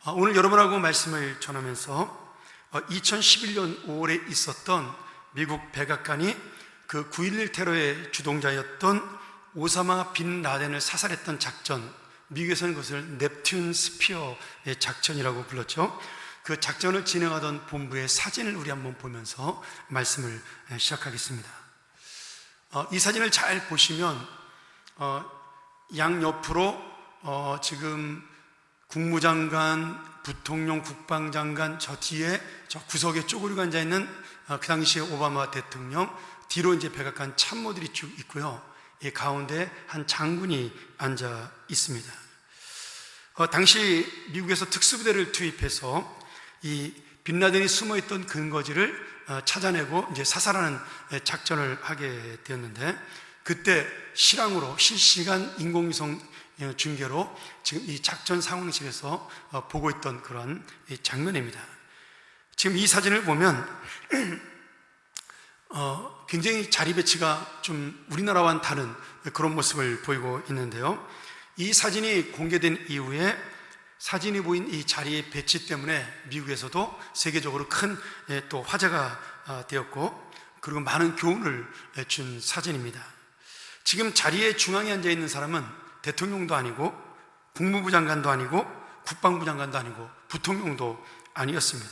오늘 여러분하고 말씀을 전하면서 2011년 5월에 있었던 미국 백악관이 그 9.11 테러의 주동자였던 오사마 빈 라덴을 사살했던 작전, 미국에서는 그것을 넵튠 스피어의 작전이라고 불렀죠. 그 작전을 진행하던 본부의 사진을 우리 한번 보면서 말씀을 시작하겠습니다. 이 사진을 잘 보시면 양옆으로 지금 국무장관, 부통령, 국방장관, 저 뒤에 저 구석에 쪼그리고 앉아있는 그 당시에 오바마 대통령, 뒤로 이제 백악관 참모들이 쭉 있고요. 이 가운데 한 장군이 앉아 있습니다. 당시 미국에서 특수부대를 투입해서 이 빈라덴이 숨어있던 근거지를 찾아내고 이제 사살하는 작전을 하게 되었는데, 그때 실황으로 실시간 인공위성 중계로 지금 이 작전 상황실에서 보고 있던 그런 장면입니다. 지금 이 사진을 보면 굉장히 자리 배치가 좀 우리나라와는 다른 그런 모습을 보이고 있는데요. 이 사진이 공개된 이후에 사진이 보인 이 자리의 배치 때문에 미국에서도 세계적으로 큰 또 화제가 되었고, 그리고 많은 교훈을 준 사진입니다. 지금 자리의 중앙에 앉아 있는 사람은 대통령도 아니고 국무부 장관도 아니고 국방부 장관도 아니고 부통령도 아니었습니다.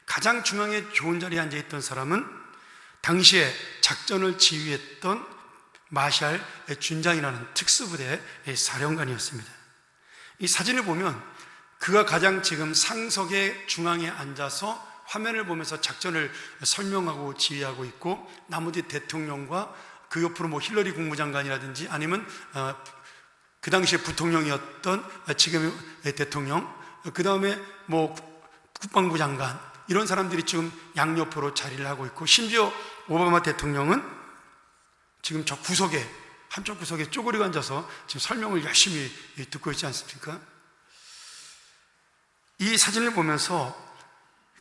가장 중앙에 좋은 자리에 앉아 있던 사람은 당시에 작전을 지휘했던 마샬 준장이라는 특수부대의 사령관이었습니다. 이 사진을 보면 그가 가장 지금 상석의 중앙에 앉아서 화면을 보면서 작전을 설명하고 지휘하고 있고, 나머지 대통령과 그 옆으로 뭐 힐러리 국무장관이라든지 아니면 그 당시에 부통령이었던 지금의 대통령, 그 다음에 뭐 국방부 장관, 이런 사람들이 지금 양옆으로 자리를 하고 있고, 심지어 오바마 대통령은 지금 저 구석에, 한쪽 구석에 쪼그리고 앉아서 지금 설명을 열심히 듣고 있지 않습니까? 이 사진을 보면서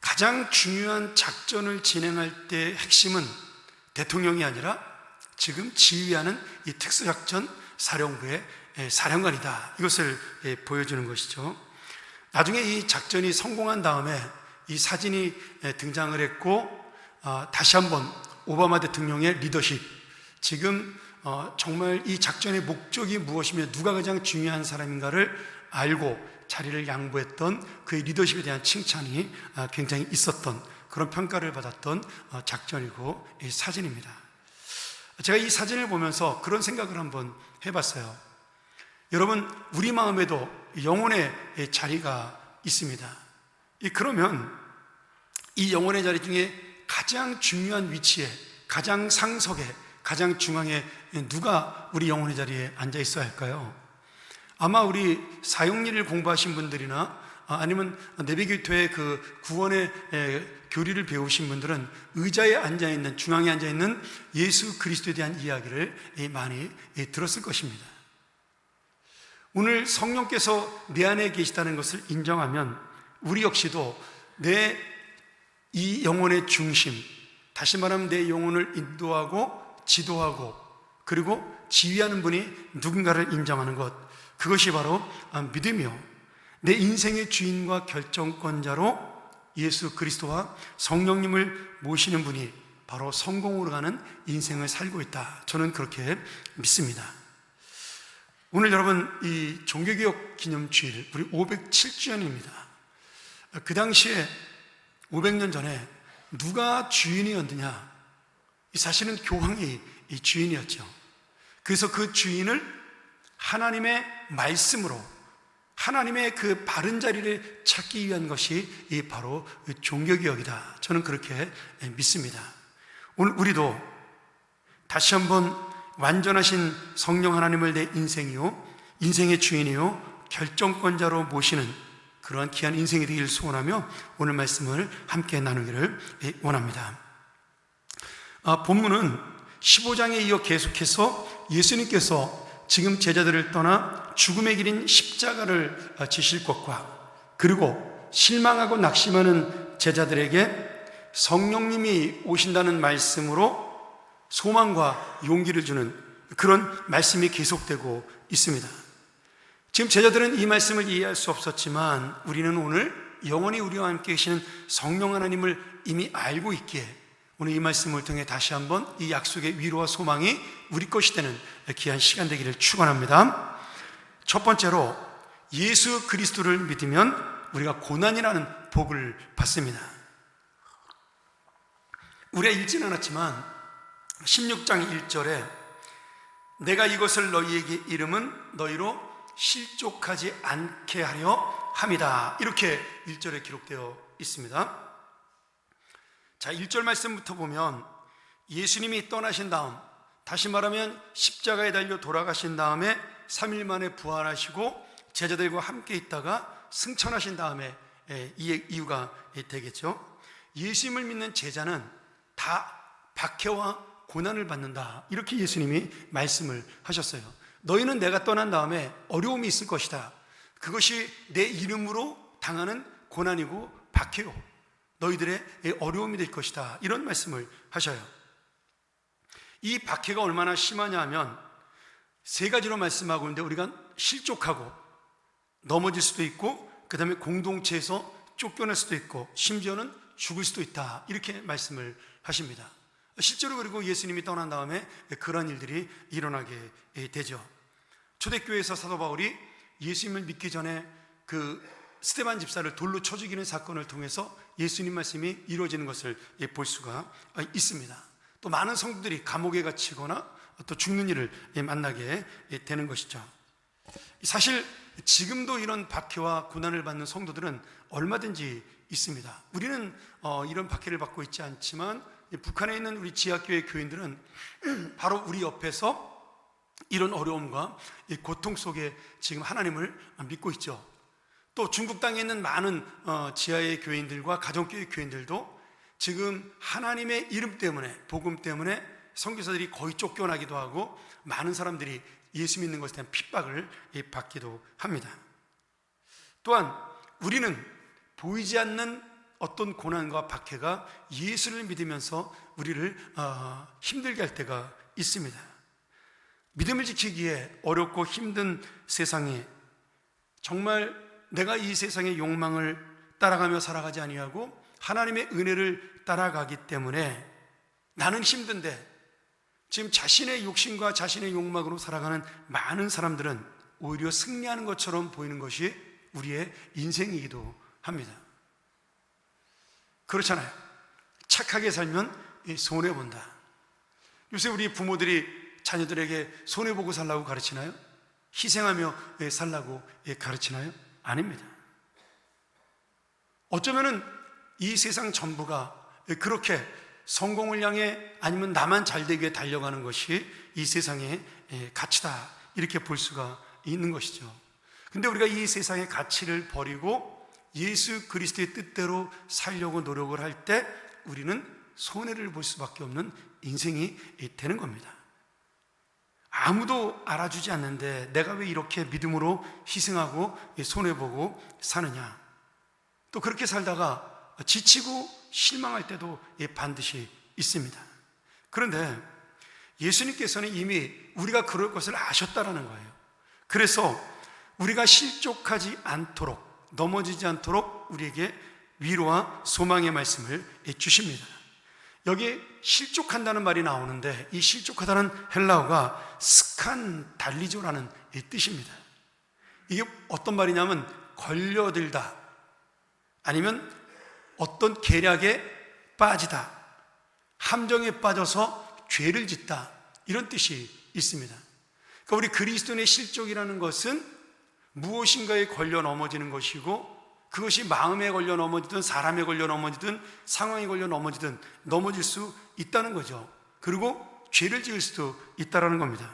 가장 중요한 작전을 진행할 때의 핵심은 대통령이 아니라 지금 지휘하는 이 특수작전 사령부의 사령관이다, 이것을 보여주는 것이죠. 나중에 이 작전이 성공한 다음에 이 사진이 등장을 했고, 다시 한번 오바마 대통령의 리더십, 지금 정말 이 작전의 목적이 무엇이며 누가 가장 중요한 사람인가를 알고 자리를 양보했던 그의 리더십에 대한 칭찬이 굉장히 있었던, 그런 평가를 받았던 작전이고 이 사진입니다. 제가 이 사진을 보면서 그런 생각을 한번 해봤어요. 여러분, 우리 마음에도 영혼의 자리가 있습니다. 그러면 이 영혼의 자리 중에 가장 중요한 위치에, 가장 상석에, 가장 중앙에 누가 우리 영혼의 자리에 앉아 있어야 할까요? 아마 우리 사용리를 공부하신 분들이나 아니면 내비교토의 그 구원의 교리를 배우신 분들은 의자에 앉아있는, 중앙에 앉아있는 예수 그리스도에 대한 이야기를 많이 들었을 것입니다. 오늘 성령께서 내 안에 계시다는 것을 인정하면 우리 역시도 내 이 영혼의 중심, 다시 말하면 내 영혼을 인도하고 지도하고 그리고 지휘하는 분이 누군가를 인정하는 것, 그것이 바로 믿으며 내 인생의 주인과 결정권자로 예수 그리스도와 성령님을 모시는 분이 바로 성공으로 가는 인생을 살고 있다, 저는 그렇게 믿습니다. 오늘 여러분, 이 종교개혁 기념주일 우리 507주년입니다. 그 당시에 500년 전에 누가 주인이었느냐? 사실은 교황이 이 주인이었죠. 그래서 그 주인을 하나님의 말씀으로, 하나님의 그 바른 자리를 찾기 위한 것이 바로 종교개혁이다, 저는 그렇게 믿습니다. 오늘 우리도 다시 한번 완전하신 성령 하나님을 내 인생이요, 인생의 주인이요, 결정권자로 모시는 그러한 귀한 인생이 되기를 소원하며 오늘 말씀을 함께 나누기를 원합니다. 본문은 15장에 이어 계속해서 예수님께서 지금 제자들을 떠나 죽음의 길인 십자가를 지실 것과, 그리고 실망하고 낙심하는 제자들에게 성령님이 오신다는 말씀으로 소망과 용기를 주는 그런 말씀이 계속되고 있습니다. 지금 제자들은 이 말씀을 이해할 수 없었지만 우리는 오늘 영원히 우리와 함께 계시는 성령 하나님을 이미 알고 있기에 오늘 이 말씀을 통해 다시 한번 이 약속의 위로와 소망이 우리 것이 되는 귀한 시간 되기를 축원합니다. 첫 번째로 예수 그리스도를 믿으면 우리가 고난이라는 복을 받습니다. 우리가 읽지는 않았지만 16장 1절에 내가 이것을 너희에게 이름은 너희로 실족하지 않게 하려 함이다, 이렇게 1절에 기록되어 있습니다. 자, 1절 말씀부터 보면 예수님이 떠나신 다음, 다시 말하면 십자가에 달려 돌아가신 다음에 3일 만에 부활하시고 제자들과 함께 있다가 승천하신 다음에 이 이유가 되겠죠. 예수님을 믿는 제자는 다 박해와 고난을 받는다, 이렇게 예수님이 말씀을 하셨어요. 너희는 내가 떠난 다음에 어려움이 있을 것이다. 그것이 내 이름으로 당하는 고난이고 박해요. 너희들의 어려움이 될 것이다, 이런 말씀을 하셔요. 이 박해가 얼마나 심하냐 하면 세 가지로 말씀하고 있는데 우리가 실족하고 넘어질 수도 있고 그 다음에 공동체에서 쫓겨날 수도 있고 심지어는 죽을 수도 있다, 이렇게 말씀을 하십니다. 실제로 그리고 예수님이 떠난 다음에 그런 일들이 일어나게 되죠. 초대교회에서 사도 바울이 예수님을 믿기 전에 그 스데반 집사를 돌로 쳐 죽이는 사건을 통해서 예수님 말씀이 이루어지는 것을 볼 수가 있습니다. 또 많은 성도들이 감옥에 갇히거나 또 죽는 일을 만나게 되는 것이죠. 사실 지금도 이런 박해와 고난을 받는 성도들은 얼마든지 있습니다. 우리는 이런 박해를 받고 있지 않지만 북한에 있는 우리 지하교회 교인들은 바로 우리 옆에서 이런 어려움과 고통 속에 지금 하나님을 믿고 있죠. 또 중국 땅에 있는 많은 지하의 교인들과 가정교회 교인들도 지금 하나님의 이름 때문에, 복음 때문에 선교사들이 거의 쫓겨나기도 하고 많은 사람들이 예수 믿는 것에 대한 핍박을 받기도 합니다. 또한 우리는 보이지 않는 어떤 고난과 박해가 예수를 믿으면서 우리를 힘들게 할 때가 있습니다. 믿음을 지키기에 어렵고 힘든 세상에 정말 내가 이 세상의 욕망을 따라가며 살아가지 아니하고 하나님의 은혜를 따라가기 때문에 나는 힘든데 지금 자신의 욕심과 자신의 욕망으로 살아가는 많은 사람들은 오히려 승리하는 것처럼 보이는 것이 우리의 인생이기도 합니다. 그렇잖아요. 착하게 살면 손해본다. 요새 우리 부모들이 자녀들에게 손해보고 살라고 가르치나요? 희생하며 살라고 가르치나요? 아닙니다. 어쩌면은 이 세상 전부가 그렇게 성공을 향해 아니면 나만 잘되기 위해 달려가는 것이 이 세상의 가치다, 이렇게 볼 수가 있는 것이죠. 근데 우리가 이 세상의 가치를 버리고 예수 그리스도의 뜻대로 살려고 노력을 할 때 우리는 손해를 볼 수밖에 없는 인생이 되는 겁니다. 아무도 알아주지 않는데 내가 왜 이렇게 믿음으로 희생하고 손해보고 사느냐. 또 그렇게 살다가 지치고 실망할 때도 반드시 있습니다. 그런데 예수님께서는 이미 우리가 그럴 것을 아셨다라는 거예요. 그래서 우리가 실족하지 않도록, 넘어지지 않도록 우리에게 위로와 소망의 말씀을 주십니다. 여기 실족한다는 말이 나오는데 이 실족하다는 헬라어가 스칸달리조라는 뜻입니다. 이게 어떤 말이냐면 걸려들다, 아니면 어떤 계략에 빠지다, 함정에 빠져서 죄를 짓다, 이런 뜻이 있습니다. 그러니까 우리 그리스도인의 실족이라는 것은 무엇인가에 걸려 넘어지는 것이고, 그것이 마음에 걸려 넘어지든 사람에 걸려 넘어지든 상황에 걸려 넘어지든 넘어질 수 있다는 거죠. 그리고 죄를 지을 수도 있다는 겁니다.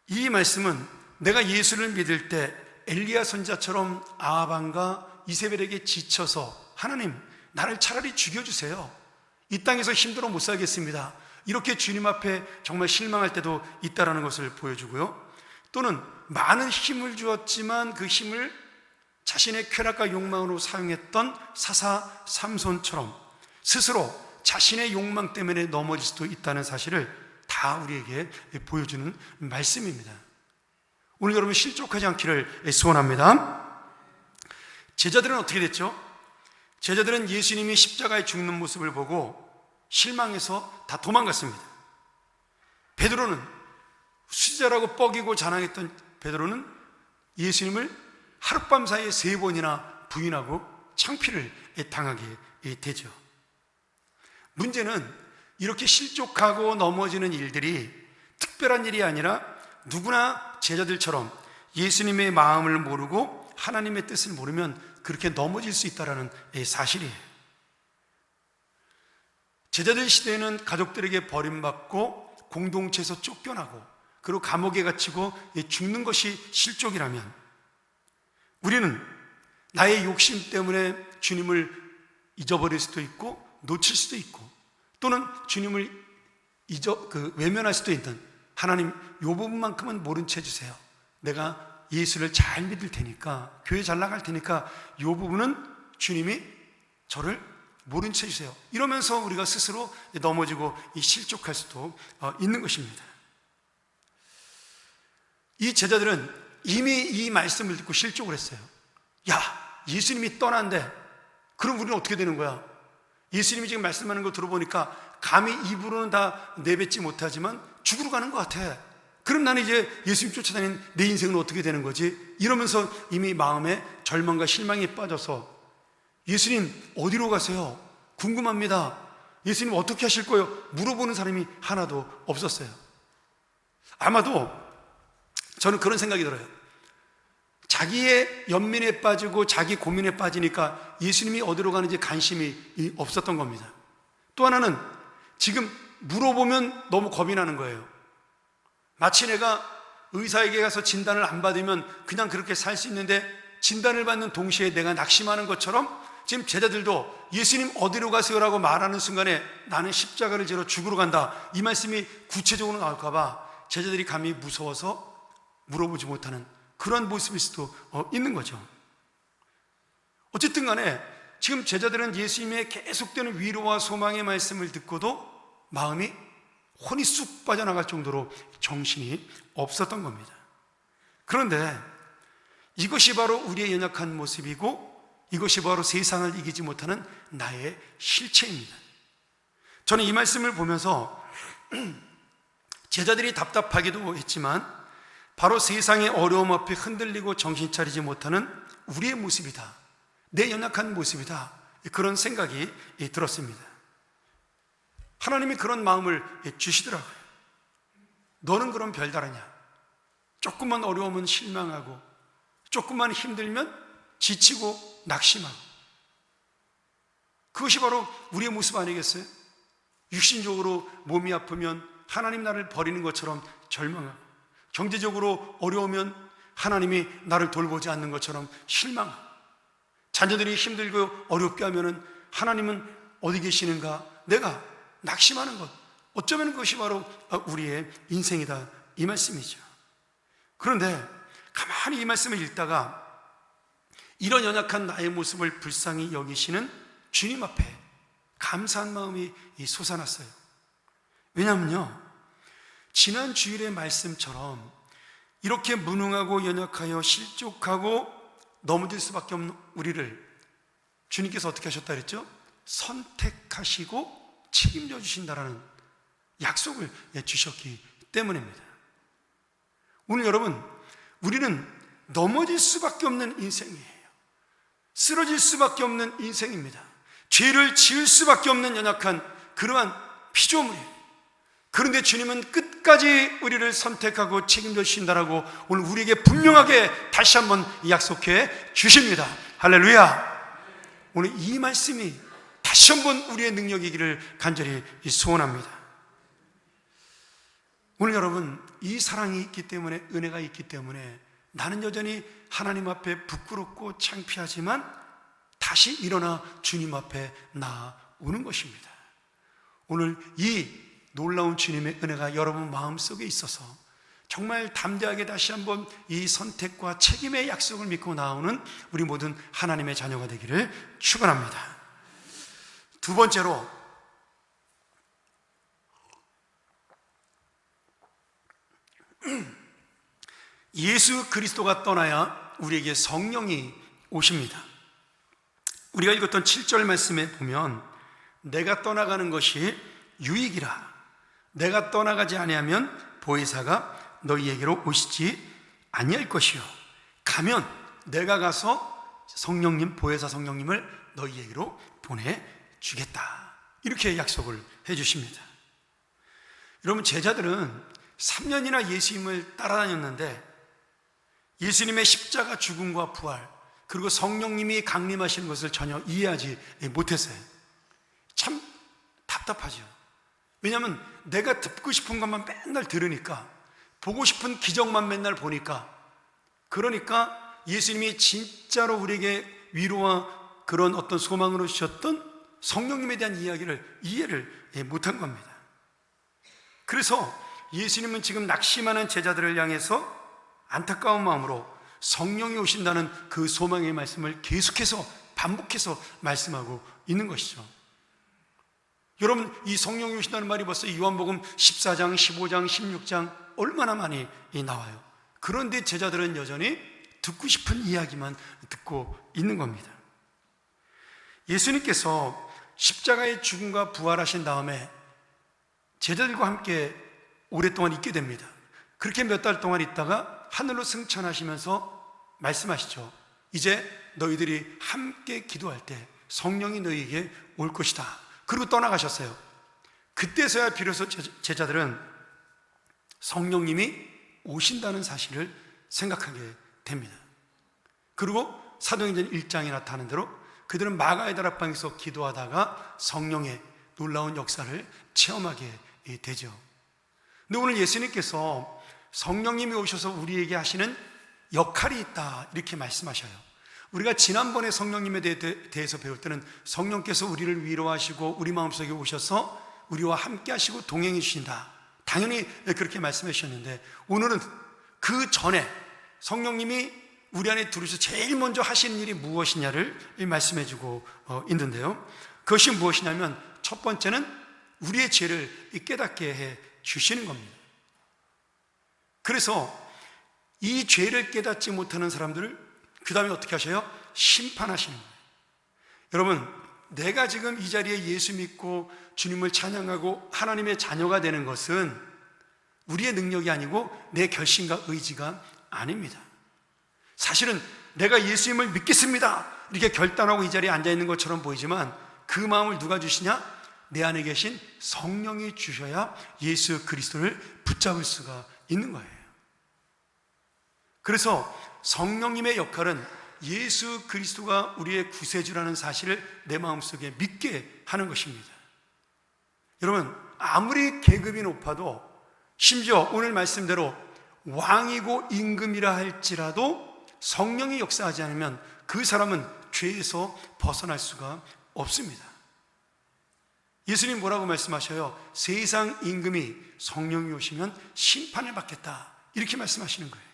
이 말씀은 내가 예수를 믿을 때 엘리야 선지자처럼 아합왕과 이세벨에게 지쳐서 하나님, 나를 차라리 죽여주세요, 이 땅에서 힘들어 못 살겠습니다, 이렇게 주님 앞에 정말 실망할 때도 있다는 것을 보여주고요. 또는 많은 힘을 주었지만 그 힘을 자신의 쾌락과 욕망으로 사용했던 사사 삼손처럼 스스로 자신의 욕망 때문에 넘어질 수도 있다는 사실을 다 우리에게 보여주는 말씀입니다. 오늘 여러분 실족하지 않기를 소원합니다. 제자들은 어떻게 됐죠? 제자들은 예수님이 십자가에 죽는 모습을 보고 실망해서 다 도망갔습니다. 베드로는 수제자라고 뻐기고 자랑했던 베드로는 예수님을 하룻밤 사이에 3번이나 부인하고 창피를 당하게 되죠. 문제는 이렇게 실족하고 넘어지는 일들이 특별한 일이 아니라 누구나 제자들처럼 예수님의 마음을 모르고 하나님의 뜻을 모르면 그렇게 넘어질 수 있다는 사실이에요. 제자들 시대에는 가족들에게 버림받고 공동체에서 쫓겨나고 그리고 감옥에 갇히고 죽는 것이 실족이라면, 우리는 나의 욕심 때문에 주님을 잊어버릴 수도 있고 놓칠 수도 있고, 또는 주님을 외면할 수도 있는, 하나님 요 부분만큼은 모른 채 해주세요. 내가 예수를 잘 믿을 테니까, 교회 잘 나갈 테니까 요 부분은 주님이 저를 모른 채 해주세요. 이러면서 우리가 스스로 넘어지고 실족할 수도 있는 것입니다. 이 제자들은 이미 이 말씀을 듣고 실족을 했어요. 야, 예수님이 떠난대. 그럼 우리는 어떻게 되는 거야? 예수님이 지금 말씀하는 거 들어보니까 감히 입으로는 다 내뱉지 못하지만 죽으러 가는 것 같아. 그럼 나는 이제 예수님 쫓아다니는 내 인생은 어떻게 되는 거지? 이러면서 이미 마음에 절망과 실망에 빠져서, 예수님 어디로 가세요? 궁금합니다. 예수님 어떻게 하실 거예요? 물어보는 사람이 하나도 없었어요. 아마도 저는 그런 생각이 들어요. 자기의 연민에 빠지고 자기 고민에 빠지니까 예수님이 어디로 가는지 관심이 없었던 겁니다. 또 하나는 지금 물어보면 너무 겁이 나는 거예요. 마치 내가 의사에게 가서 진단을 안 받으면 그냥 그렇게 살 수 있는데, 진단을 받는 동시에 내가 낙심하는 것처럼 지금 제자들도 예수님 어디로 가세요라고 말하는 순간에 나는 십자가를 지러 죽으러 간다, 이 말씀이 구체적으로 나올까 봐 제자들이 감히 무서워서 물어보지 못하는 그런 모습일 수도 있는 거죠. 어쨌든 간에 지금 제자들은 예수님의 계속되는 위로와 소망의 말씀을 듣고도 마음이 혼이 쑥 빠져나갈 정도로 정신이 없었던 겁니다. 그런데 이것이 바로 우리의 연약한 모습이고, 이것이 바로 세상을 이기지 못하는 나의 실체입니다. 저는 이 말씀을 보면서 제자들이 답답하기도 했지만 바로 세상의 어려움 앞에 흔들리고 정신 차리지 못하는 우리의 모습이다, 내 연약한 모습이다, 그런 생각이 들었습니다. 하나님이 그런 마음을 주시더라고요. 너는 그럼 별다르냐? 조금만 어려우면 실망하고, 조금만 힘들면 지치고 낙심하고, 그것이 바로 우리의 모습 아니겠어요? 육신적으로 몸이 아프면 하나님 나를 버리는 것처럼 절망하고, 경제적으로 어려우면 하나님이 나를 돌보지 않는 것처럼 실망하고, 자녀들이 힘들고 어렵게 하면은 하나님은 어디 계시는가, 내가 낙심하는 것, 어쩌면 그것이 바로 우리의 인생이다, 이 말씀이죠. 그런데 가만히 이 말씀을 읽다가 이런 연약한 나의 모습을 불쌍히 여기시는 주님 앞에 감사한 마음이 솟아났어요. 왜냐하면요, 지난 주일의 말씀처럼 이렇게 무능하고 연약하여 실족하고 넘어질 수밖에 없는 우리를 주님께서 어떻게 하셨다 그랬죠? 선택하시고 책임져 주신다라는 약속을 주셨기 때문입니다. 오늘 여러분, 우리는 넘어질 수밖에 없는 인생이에요. 쓰러질 수밖에 없는 인생입니다. 죄를 지을 수밖에 없는 연약한 그러한 피조물이에요. 그런데 주님은 끝까지 우리를 선택하고 책임져 주신다라고 오늘 우리에게 분명하게 다시 한번 약속해 주십니다. 할렐루야. 오늘 이 말씀이 다시 한번 우리의 능력이기를 간절히 소원합니다. 오늘 여러분, 이 사랑이 있기 때문에, 은혜가 있기 때문에 나는 여전히 하나님 앞에 부끄럽고 창피하지만 다시 일어나 주님 앞에 나오는 것입니다. 오늘 이 놀라운 주님의 은혜가 여러분 마음속에 있어서 정말 담대하게 다시 한번 이 선택과 책임의 약속을 믿고 나오는 우리 모든 하나님의 자녀가 되기를 축원합니다. 두 번째로, 예수 그리스도가 떠나야 우리에게 성령이 오십니다. 우리가 읽었던 7절 말씀에 보면 내가 떠나가는 것이 유익이라. 내가 떠나가지 아니하면 보혜사가 너희에게로 오시지 아니할 것이요. 가면 내가 가서 성령님, 보혜사 성령님을 너희에게로 보내주겠다. 이렇게 약속을 해주십니다. 여러분, 제자들은 3년이나 예수님을 따라다녔는데 예수님의 십자가 죽음과 부활, 그리고 성령님이 강림하시는 것을 전혀 이해하지 못했어요. 참 답답하죠. 왜냐하면 내가 듣고 싶은 것만 맨날 들으니까, 보고 싶은 기적만 맨날 보니까, 그러니까 예수님이 진짜로 우리에게 위로와 그런 어떤 소망으로 주셨던 성령님에 대한 이해를 못한 겁니다. 그래서 예수님은 지금 낙심하는 제자들을 향해서 안타까운 마음으로 성령이 오신다는 그 소망의 말씀을 계속해서 반복해서 말씀하고 있는 것이죠. 여러분, 이 성령이 오신다는 말이 벌써 요한복음 14장, 15장, 16장 얼마나 많이 나와요. 그런데 제자들은 여전히 듣고 싶은 이야기만 듣고 있는 겁니다. 예수님께서 십자가의 죽음과 부활하신 다음에 제자들과 함께 오랫동안 있게 됩니다. 그렇게 몇 달 동안 있다가 하늘로 승천하시면서 말씀하시죠. 이제 너희들이 함께 기도할 때 성령이 너희에게 올 것이다. 그리고 떠나가셨어요. 그때서야 비로소 제자들은 성령님이 오신다는 사실을 생각하게 됩니다. 그리고 사도행전 1장에 나타나는 대로 그들은 마가의 다락방에서 기도하다가 성령의 놀라운 역사를 체험하게 되죠. 근데 오늘 예수님께서 성령님이 오셔서 우리에게 하시는 역할이 있다, 이렇게 말씀하셔요. 우리가 지난번에 성령님에 대해서 배울 때는 성령께서 우리를 위로하시고 우리 마음속에 오셔서 우리와 함께 하시고 동행해 주신다, 당연히 그렇게 말씀해 주셨는데, 오늘은 그 전에 성령님이 우리 안에 들어오셔서 제일 먼저 하시는 일이 무엇이냐를 말씀해 주고 있는데요, 그것이 무엇이냐면 첫 번째는 우리의 죄를 깨닫게 해 주시는 겁니다. 그래서 이 죄를 깨닫지 못하는 사람들을 그 다음에 어떻게 하셔요? 심판하시는 거예요. 여러분, 내가 지금 이 자리에 예수 믿고 주님을 찬양하고 하나님의 자녀가 되는 것은 우리의 능력이 아니고 내 결심과 의지가 아닙니다. 사실은 내가 예수님을 믿겠습니다, 이렇게 결단하고 이 자리에 앉아있는 것처럼 보이지만 그 마음을 누가 주시냐? 내 안에 계신 성령이 주셔야 예수 그리스도를 붙잡을 수가 있는 거예요. 그래서 성령님의 역할은 예수 그리스도가 우리의 구세주라는 사실을 내 마음속에 믿게 하는 것입니다. 여러분, 아무리 계급이 높아도, 심지어 오늘 말씀대로 왕이고 임금이라 할지라도 성령이 역사하지 않으면 그 사람은 죄에서 벗어날 수가 없습니다. 예수님 뭐라고 말씀하셔요? 세상 임금이 성령이 오시면 심판을 받겠다, 이렇게 말씀하시는 거예요.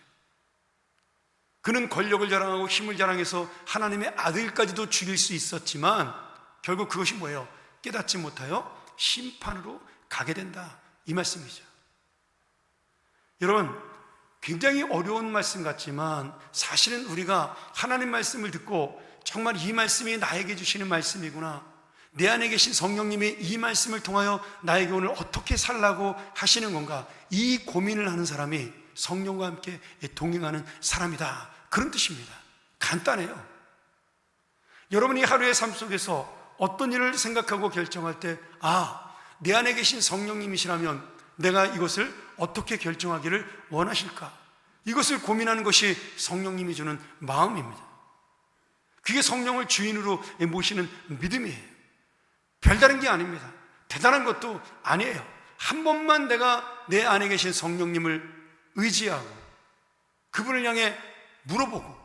그는 권력을 자랑하고 힘을 자랑해서 하나님의 아들까지도 죽일 수 있었지만 결국 그것이 뭐예요? 깨닫지 못하여 심판으로 가게 된다, 이 말씀이죠. 여러분, 굉장히 어려운 말씀 같지만 사실은 우리가 하나님 말씀을 듣고 정말 이 말씀이 나에게 주시는 말씀이구나, 내 안에 계신 성령님이 이 말씀을 통하여 나에게 오늘 어떻게 살라고 하시는 건가, 이 고민을 하는 사람이 성령과 함께 동행하는 사람이다, 그런 뜻입니다. 간단해요. 여러분이 하루의 삶 속에서 어떤 일을 생각하고 결정할 때, 내 안에 계신 성령님이시라면 내가 이것을 어떻게 결정하기를 원하실까, 이것을 고민하는 것이 성령님이 주는 마음입니다. 그게 성령을 주인으로 모시는 믿음이에요. 별다른 게 아닙니다. 대단한 것도 아니에요. 한 번만 내가 내 안에 계신 성령님을 의지하고 그분을 향해 물어보고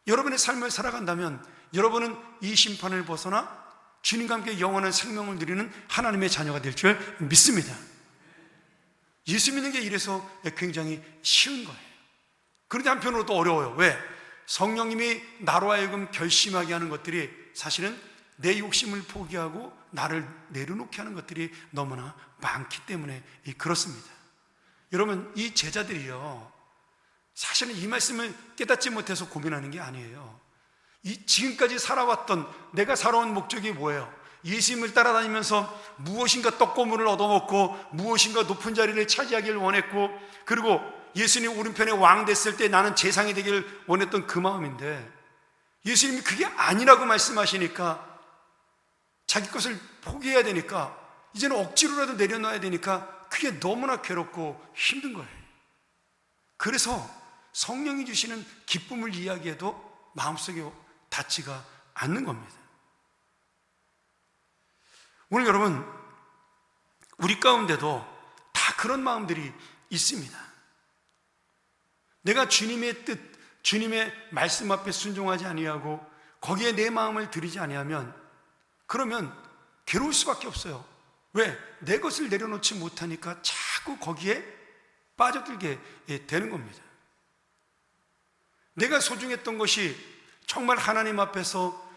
여러분의 삶을 살아간다면 여러분은 이 심판을 벗어나 주님과 함께 영원한 생명을 누리는 하나님의 자녀가 될 줄 믿습니다. 예수 믿는 게 이래서 굉장히 쉬운 거예요. 그런데 한편으로 또 어려워요. 왜? 성령님이 나로 하여금 결심하게 하는 것들이 사실은 내 욕심을 포기하고 나를 내려놓게 하는 것들이 너무나 많기 때문에 그렇습니다. 여러분, 이 제자들이요, 사실은 이 말씀을 깨닫지 못해서 고민하는 게 아니에요. 지금까지 살아왔던 내가 살아온 목적이 뭐예요? 예수님을 따라다니면서 무엇인가 떡고물을 얻어먹고 무엇인가 높은 자리를 차지하기를 원했고, 그리고 예수님 오른편에 왕 됐을 때 나는 재상이 되기를 원했던 그 마음인데, 예수님이 그게 아니라고 말씀하시니까 자기 것을 포기해야 되니까, 이제는 억지로라도 내려놔야 되니까 그게 너무나 괴롭고 힘든 거예요. 그래서 성령이 주시는 기쁨을 이야기해도 마음속에 닿지가 않는 겁니다. 오늘 여러분, 우리 가운데도 다 그런 마음들이 있습니다. 내가 주님의 뜻, 주님의 말씀 앞에 순종하지 아니하고 거기에 내 마음을 들이지 아니하면, 그러면 괴로울 수밖에 없어요. 왜? 내 것을 내려놓지 못하니까 자꾸 거기에 빠져들게 되는 겁니다. 내가 소중했던 것이 정말 하나님 앞에서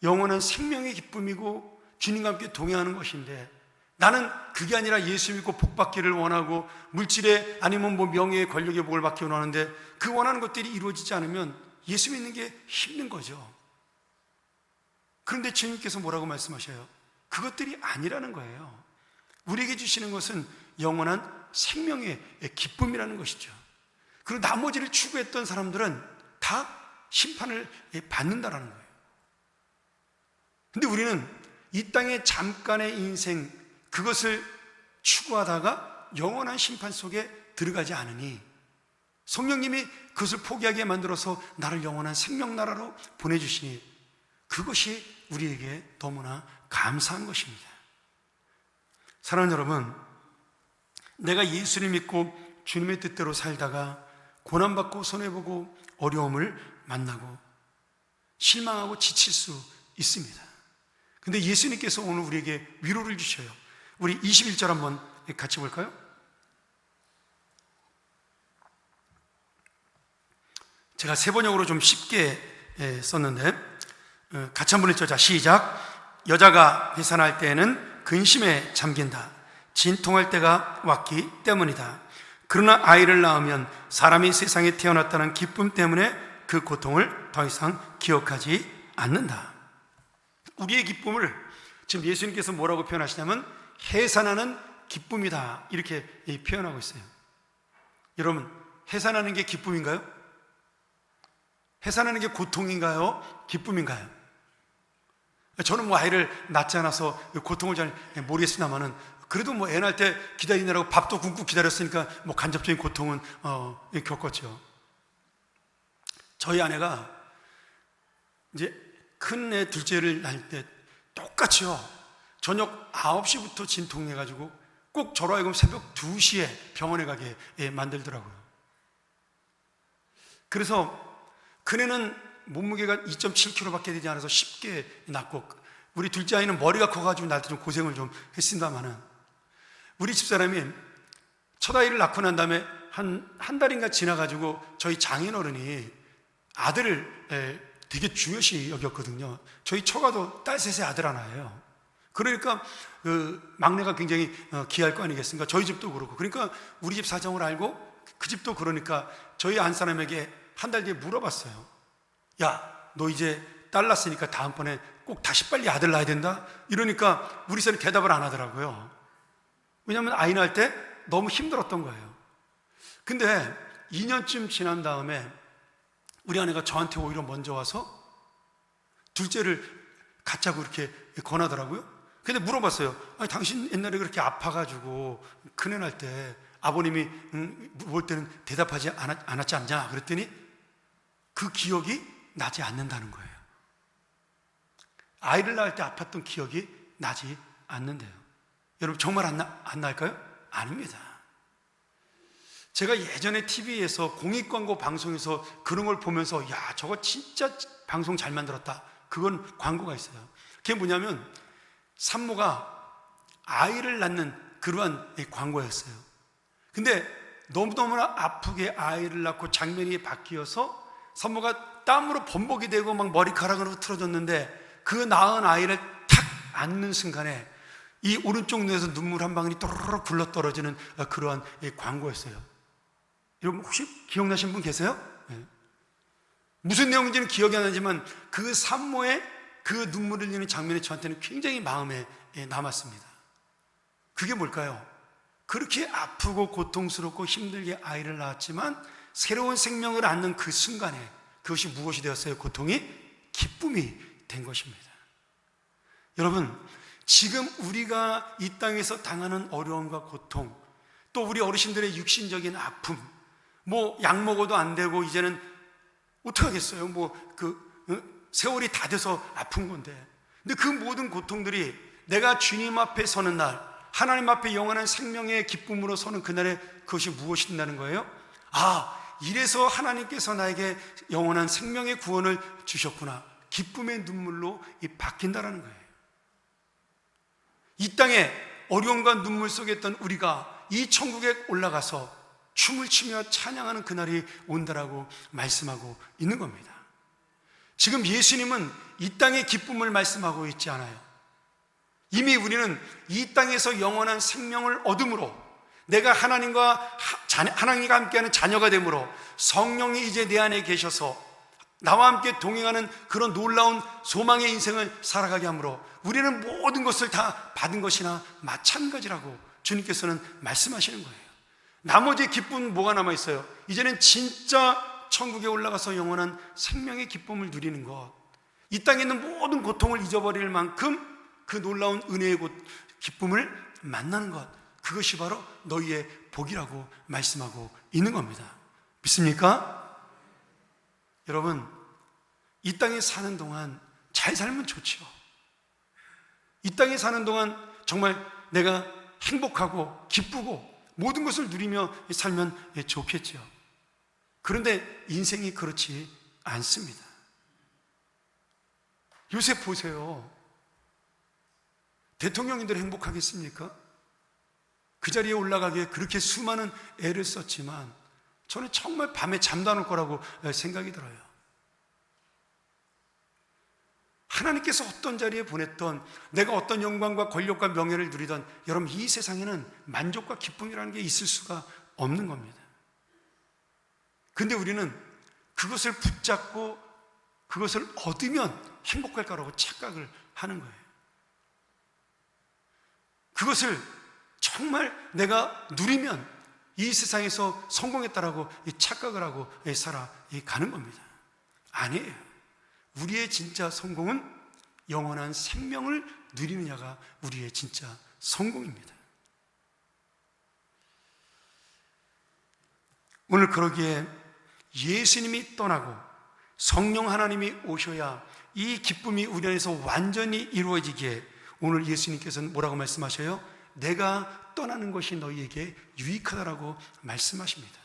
영원한 생명의 기쁨이고 주님과 함께 동행하는 것인데, 나는 그게 아니라 예수 믿고 복 받기를 원하고 물질에 아니면 명예의 권력의 복을 받기 원하는데, 그 원하는 것들이 이루어지지 않으면 예수 믿는 게 힘든 거죠. 그런데 주님께서 뭐라고 말씀하셔요? 그것들이 아니라는 거예요. 우리에게 주시는 것은 영원한 생명의 기쁨이라는 것이죠. 그리고 나머지를 추구했던 사람들은 다 심판을 받는다라는 거예요. 근데 우리는 이 땅의 잠깐의 인생, 그것을 추구하다가 영원한 심판 속에 들어가지 않으니 성령님이 그것을 포기하게 만들어서 나를 영원한 생명나라로 보내주시니 그것이 우리에게 너무나 감사한 것입니다. 사랑하는 여러분, 내가 예수를 믿고 주님의 뜻대로 살다가 고난받고 손해보고 어려움을 만나고 실망하고 지칠 수 있습니다. 근데 예수님께서 오늘 우리에게 위로를 주셔요. 우리 21절 한번 같이 볼까요? 제가 세번역으로 좀 쉽게 썼는데 같이 한번 읽죠. 자, 시작. 여자가 해산할 때에는 근심에 잠긴다. 진통할 때가 왔기 때문이다. 그러나 아이를 낳으면 사람이 세상에 태어났다는 기쁨 때문에 그 고통을 더 이상 기억하지 않는다. 우리의 기쁨을 지금 예수님께서 뭐라고 표현하시냐면 해산하는 기쁨이다, 이렇게 표현하고 있어요. 여러분, 해산하는 게 기쁨인가요? 해산하는 게 고통인가요? 기쁨인가요? 저는 아이를 낳지 않아서 고통을 잘 모르겠습니다만은, 그래도 애 낳을 때 기다리느라고 밥도 굶고 기다렸으니까 간접적인 고통은 겪었죠. 저희 아내가 이제 큰 애 둘째를 낳을 때 똑같이요, 저녁 9시부터 진통해가지고 꼭 저로 하여금 새벽 2시에 병원에 가게 만들더라고요. 그래서 큰애는 몸무게가 2.7kg밖에 되지 않아서 쉽게 낳고, 우리 둘째 아이는 머리가 커가지고 낳을 때 좀 고생을 좀 했습니다만은, 우리 집사람이 첫 아이를 낳고 난 다음에 한 달인가 지나가지고 저희 장인어른이 아들을 되게 중요시 여겼거든요. 저희 처가도 딸 셋의 아들 하나예요. 그러니까 그 막내가 굉장히 귀할 거 아니겠습니까? 저희 집도 그렇고. 그러니까 우리 집 사정을 알고 그 집도 그러니까 저희 안 사람에게 한 달 뒤에 물어봤어요. 야, 너 이제 딸 낳았으니까 다음번에 꼭 다시 빨리 아들 낳아야 된다? 이러니까 우리 사람이 대답을 안 하더라고요. 왜냐하면 아이 낳을 때 너무 힘들었던 거예요. 근데 2년쯤 지난 다음에 우리 아내가 저한테 오히려 먼저 와서 둘째를 갖자고 이렇게 권하더라고요. 근데 물어봤어요. 아니, 당신 옛날에 그렇게 아파가지고 큰애 낳을 때 아버님이 볼 때는 대답하지 않았지 않냐? 그랬더니 그 기억이 나지 않는다는 거예요. 아이를 낳을 때 아팠던 기억이 나지 않는데요. 여러분, 정말 안 날까요? 아닙니다. 제가 예전에 TV에서 공익광고 방송에서 그런 걸 보면서 야, 저거 진짜 방송 잘 만들었다, 그건 광고가 있어요. 그게 뭐냐면 산모가 아이를 낳는 그러한 광고였어요. 근데 너무너무나 아프게 아이를 낳고 장면이 바뀌어서 산모가 땀으로 범벅이 되고 막 머리카락으로 흐트러졌는데, 그 낳은 아이를 탁 안는 순간에 이 오른쪽 눈에서 눈물 한 방울이 또르르 굴러 떨어지는 그러한 광고였어요. 여러분 혹시 기억나신 분 계세요? 네. 무슨 내용인지는 기억이 안 나지만 그 산모의 그 눈물을 흘리는 장면이 저한테는 굉장히 마음에 남았습니다. 그게 뭘까요? 그렇게 아프고 고통스럽고 힘들게 아이를 낳았지만 새로운 생명을 안는 그 순간에 그것이 무엇이 되었어요? 고통이 기쁨이 된 것입니다. 여러분, 지금 우리가 이 땅에서 당하는 어려움과 고통, 또 우리 어르신들의 육신적인 아픔, 약 먹어도 안 되고 이제는 어떡하겠어요? 세월이 다 돼서 아픈 건데. 근데 그 모든 고통들이 내가 주님 앞에 서는 날, 하나님 앞에 영원한 생명의 기쁨으로 서는 그날에 그것이 무엇이 된다는 거예요? 이래서 하나님께서 나에게 영원한 생명의 구원을 주셨구나. 기쁨의 눈물로 바뀐다라는 거예요. 이 땅에 어려움과 눈물 속에 있던 우리가 이 천국에 올라가서 춤을 추며 찬양하는 그날이 온다라고 말씀하고 있는 겁니다. 지금 예수님은 이 땅의 기쁨을 말씀하고 있지 않아요. 이미 우리는 이 땅에서 영원한 생명을 얻음으로, 내가 하나님과 함께하는 자녀가 되므로 성령이 이제 내 안에 계셔서 나와 함께 동행하는 그런 놀라운 소망의 인생을 살아가게 하므로 우리는 모든 것을 다 받은 것이나 마찬가지라고 주님께서는 말씀하시는 거예요. 나머지 기쁨은 뭐가 남아있어요? 이제는 진짜 천국에 올라가서 영원한 생명의 기쁨을 누리는 것, 이 땅에 있는 모든 고통을 잊어버릴 만큼 그 놀라운 은혜의 기쁨을 만나는 것, 그것이 바로 너희의 복이라고 말씀하고 있는 겁니다. 믿습니까? 여러분, 이 땅에 사는 동안 잘 살면 좋죠. 이 땅에 사는 동안 정말 내가 행복하고 기쁘고 모든 것을 누리며 살면 좋겠죠. 그런데 인생이 그렇지 않습니다. 요새 보세요. 대통령님들 행복하겠습니까? 그 자리에 올라가기에 그렇게 수많은 애를 썼지만 저는 정말 밤에 잠도 안 올 거라고 생각이 들어요. 하나님께서 어떤 자리에 보냈던, 내가 어떤 영광과 권력과 명예를 누리던, 여러분 이 세상에는 만족과 기쁨이라는 게 있을 수가 없는 겁니다. 근데 우리는 그것을 붙잡고 그것을 얻으면 행복할 거라고 착각을 하는 거예요. 그것을 정말 내가 누리면 이 세상에서 성공했다라고 착각을 하고 살아가는 겁니다. 아니에요. 우리의 진짜 성공은 영원한 생명을 누리느냐가 우리의 진짜 성공입니다. 오늘 그러기에 예수님이 떠나고 성령 하나님이 오셔야 이 기쁨이 우리 안에서 완전히 이루어지기에 오늘 예수님께서는 뭐라고 말씀하셔요? 내가 떠나는 것이 너희에게 유익하다라고 말씀하십니다.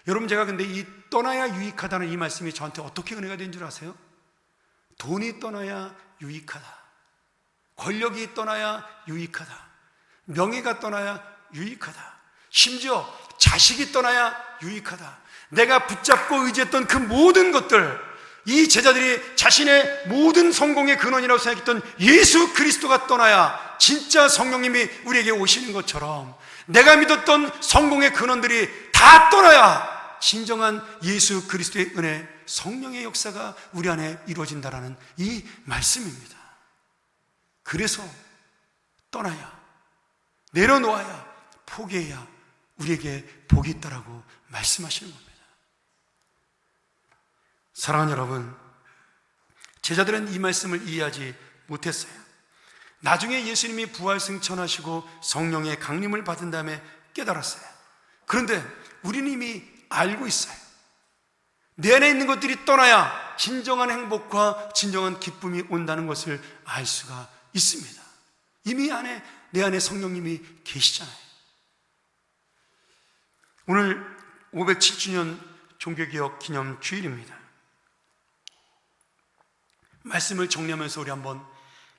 여러분, 제가 근데 이 떠나야 유익하다는 이 말씀이 저한테 어떻게 은혜가 된 줄 아세요? 돈이 떠나야 유익하다, 권력이 떠나야 유익하다, 명예가 떠나야 유익하다, 심지어 자식이 떠나야 유익하다. 내가 붙잡고 의지했던 그 모든 것들, 이 제자들이 자신의 모든 성공의 근원이라고 생각했던 예수 그리스도가 떠나야 진짜 성령님이 우리에게 오시는 것처럼, 내가 믿었던 성공의 근원들이 다 떠나야 진정한 예수 그리스도의 은혜, 성령의 역사가 우리 안에 이루어진다라는 이 말씀입니다. 그래서 떠나야, 내려놓아야, 포기해야 우리에게 복이 있다라고 말씀하시는 겁니다. 사랑하는 여러분, 제자들은 이 말씀을 이해하지 못했어요. 나중에 예수님이 부활 승천하시고 성령의 강림을 받은 다음에 깨달았어요. 그런데 우리는 이미 알고 있어요. 내 안에 있는 것들이 떠나야 진정한 행복과 진정한 기쁨이 온다는 것을 알 수가 있습니다. 이미 내 안에 성령님이 계시잖아요. 오늘 507주년 종교개혁 기념 주일입니다. 말씀을 정리하면서 우리 한번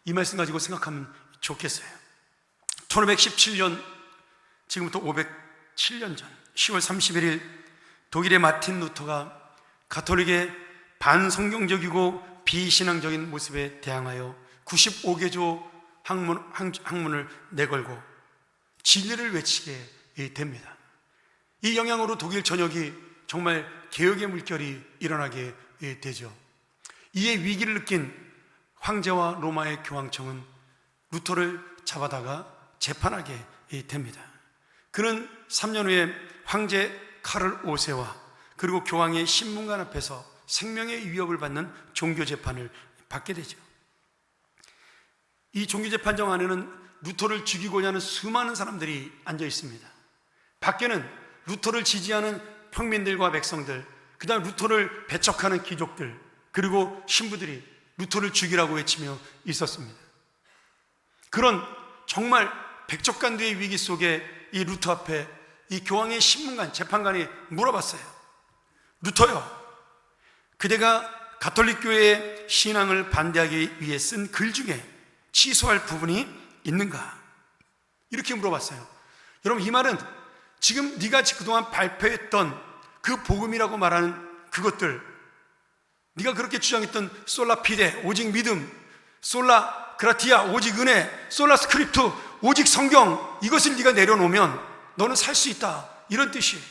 이 말씀 가지고 생각하면 좋겠어요. 1517년, 지금부터 507년 전 10월 31일 독일의 마틴 루터가 가톨릭의 반성경적이고 비신앙적인 모습에 대항하여 95개조 학문을 내걸고 진리를 외치게 됩니다. 이 영향으로 독일 전역이 정말 개혁의 물결이 일어나게 되죠. 이에 위기를 느낀 황제와 로마의 교황청은 루터를 잡아다가 재판하게 됩니다. 그는 3년 후에 황제 카를 5세와 그리고 교황의 신문관 앞에서 생명의 위협을 받는 종교재판을 받게 되죠. 이 종교재판정 안에는 루터를 죽이고자 하는 수많은 사람들이 앉아 있습니다. 밖에는 루터를 지지하는 평민들과 백성들, 그 다음 루터를 배척하는 귀족들, 그리고 신부들이 루터를 죽이라고 외치며 있었습니다. 그런 정말 백척간두의 위기 속에 이 루터 앞에 이 교황의 신문관, 재판관이 물어봤어요. 루터요, 그대가 가톨릭교회의 신앙을 반대하기 위해 쓴 글 중에 취소할 부분이 있는가? 이렇게 물어봤어요. 여러분, 이 말은 지금 네가 그동안 발표했던 그 복음이라고 말하는 그것들, 네가 그렇게 주장했던 솔라 피데, 오직 믿음, 솔라 그라티아, 오직 은혜, 솔라 스크립트, 오직 성경, 이것을 네가 내려놓으면 너는 살 수 있다, 이런 뜻이에요.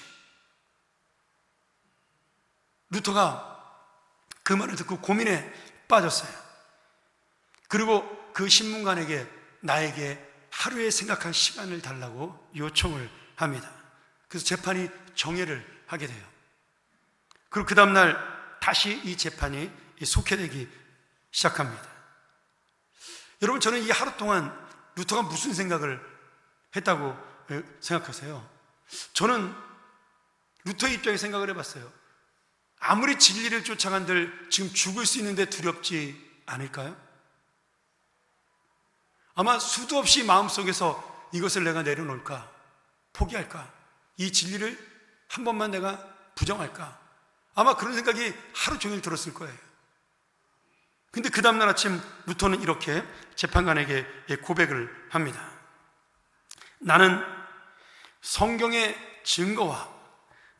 루터가 그 말을 듣고 고민에 빠졌어요. 그리고 그 신문관에게 나에게 하루에 생각할 시간을 달라고 요청을 합니다. 그래서 재판이 정회를 하게 돼요. 그리고 그 다음날 다시 이 재판이 속회되기 시작합니다. 여러분, 저는 이 하루 동안 루터가 무슨 생각을 했다고 생각하세요? 저는 루터의 입장에 생각을 해봤어요. 아무리 진리를 쫓아간들 지금 죽을 수 있는데 두렵지 않을까요? 아마 수도 없이 마음속에서 이것을 내가 내려놓을까? 포기할까? 이 진리를 한 번만 내가 부정할까? 아마 그런 생각이 하루 종일 들었을 거예요. 근데 그 다음날 아침 루터는 이렇게 재판관에게 고백을 합니다. 나는 성경의 증거와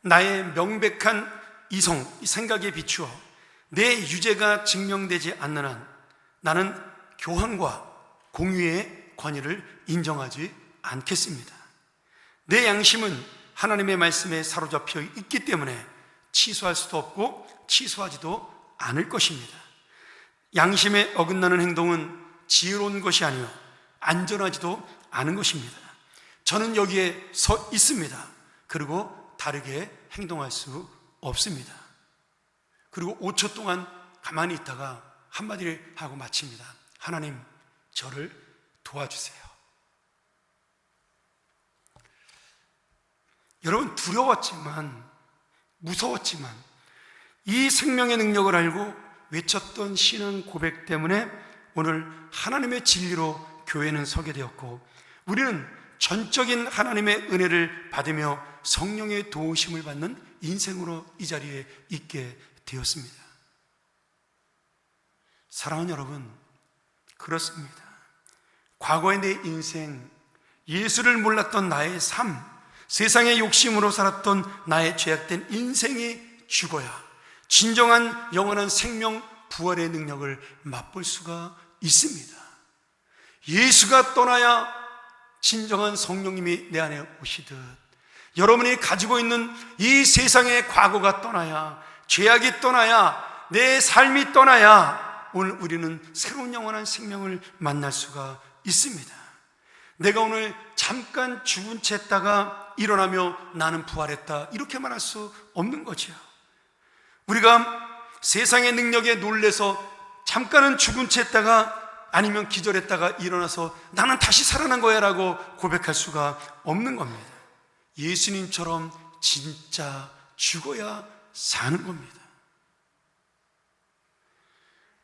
나의 명백한 이성, 생각에 비추어 내 유죄가 증명되지 않는 한 나는 교황과 공유의 권위를 인정하지 않겠습니다. 내 양심은 하나님의 말씀에 사로잡혀 있기 때문에 취소할 수도 없고 취소하지도 않을 것입니다. 양심에 어긋나는 행동은 지혜로운 것이 아니요 안전하지도 않은 것입니다. 저는 여기에 서 있습니다. 그리고 다르게 행동할 수 없습니다. 그리고 5초 동안 가만히 있다가 한마디를 하고 마칩니다. 하나님, 저를 도와주세요. 여러분, 두려웠지만, 무서웠지만 이 생명의 능력을 알고 외쳤던 신앙 고백 때문에 오늘 하나님의 진리로 교회는 서게 되었고, 우리는 전적인 하나님의 은혜를 받으며 성령의 도우심을 받는 인생으로 이 자리에 있게 되었습니다. 사랑하는 여러분, 그렇습니다. 과거의 내 인생, 예수를 몰랐던 나의 삶, 세상의 욕심으로 살았던 나의 죄악된 인생이 죽어야 진정한 영원한 생명 부활의 능력을 맛볼 수가 있습니다. 예수가 떠나야 진정한 성령님이 내 안에 오시듯 여러분이 가지고 있는 이 세상의 과거가 떠나야, 죄악이 떠나야, 내 삶이 떠나야 오늘 우리는 새로운 영원한 생명을 만날 수가 있습니다. 내가 오늘 잠깐 죽은 채 했다가 일어나며 나는 부활했다, 이렇게 말할 수 없는 거죠. 우리가 세상의 능력에 놀래서 잠깐은 죽은 채 했다가 아니면 기절했다가 일어나서 나는 다시 살아난 거야 라고 고백할 수가 없는 겁니다. 예수님처럼 진짜 죽어야 사는 겁니다.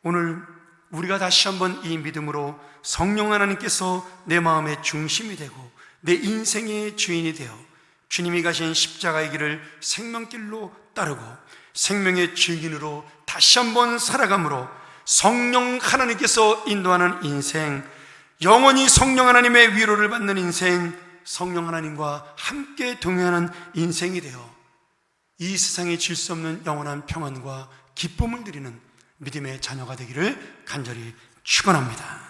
오늘 우리가 다시 한번 이 믿음으로 성령 하나님께서 내 마음의 중심이 되고 내 인생의 주인이 되어 주님이 가신 십자가의 길을 생명길로 따르고 생명의 증인으로 다시 한번 살아감으로 성령 하나님께서 인도하는 인생, 영원히 성령 하나님의 위로를 받는 인생, 성령 하나님과 함께 동행하는 인생이 되어 이 세상에 줄 수 없는 영원한 평안과 기쁨을 드리는 믿음의 자녀가 되기를 간절히 축원합니다.